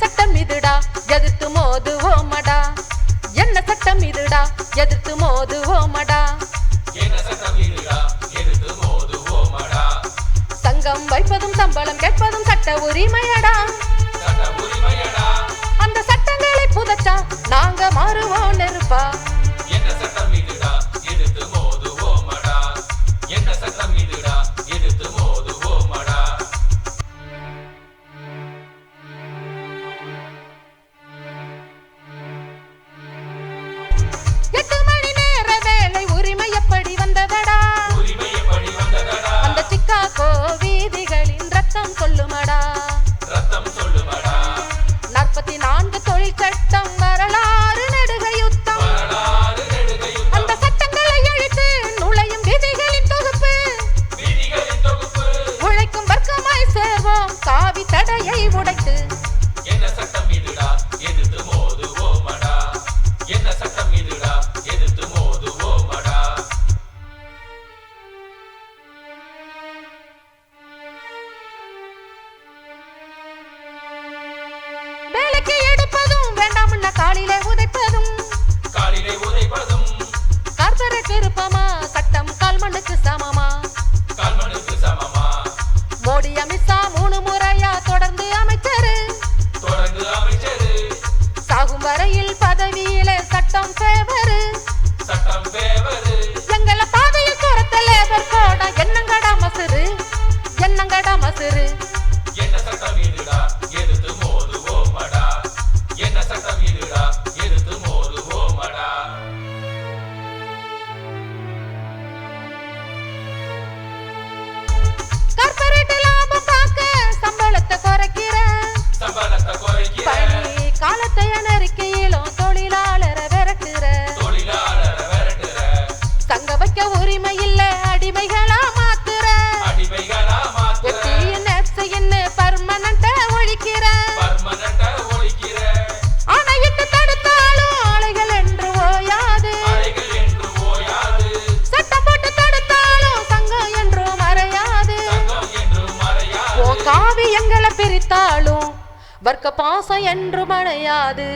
சட்டம் இதுடா எதிர்த்து மோதுவோமடா என்ன சட்டம் இதுடா எதிர்த்து மோதுவோமடா சங்கம் வைப்பதும் சம்பளம் கேட்பதும் சட்ட உரிமையடா அந்த சட்டங்களை புதைச்சா நாங்க மாறுவோம் நெருப்பா வீதிகளின் ரத்தம் சொல்லுமடா 44 தொழில் சட்டம் வரலாறு நெடுக யுத்தம் அந்த சட்டங்களை அழித்து நுழையும் விதிகளின் தொகுப்பு உழைக்கும் வர்க்கமாய் சேர்வோம் காவி தடையை உடைத்து என்ன சட்டம் இதுடா எதிர்த்து மோதுவோமடா என்ன சட்டம் இதுடா எதிர்த்து மோதுவோமடா வேலைக்கு எடுப்பதும் வேண்டாமுள்ள காலிலே உதைப்பதும் கார்ப்பரேட் விருப்பமா சட்டம் கால்மண்ணுக்கு சமமா மோடி அமித்ஷா 3 முறையா தொடர்ந்து அமைச்சரு சாகும் வரையில் பதவியிலே சட்டம் ஃபேவரு எங்கள பாதையில் துரத்த லேபர் கோட என்னங்கடா மசுரு என்ன சட்டம் இதுடா எதிர்த்து மோதுவோமடா என்ன சட்டம் இதுடா எதிர்த்து மோதுவோமடா கார்ப்பரேட் லாபம் பார்க்க சம்பளத்தை குறைக்கிற பணி காலத்தை அனறிக்கையிலும் தொழிலாளரை விரட்டுற சங்க வைக்க உரிமை இல்ல அடிமைகளா மாத்துற ஒழிக்கிற ஆணையிட்டு தடுத்தாலும் ஆலைகள் என்று ஓயாது சட்டம் போட்டு தடுத்தாலும் சங்கம் என்றும் மறையாது ஓ காவி எங்களை பிரித்தாலும் வர்க்க பாசம் என்று மறையாது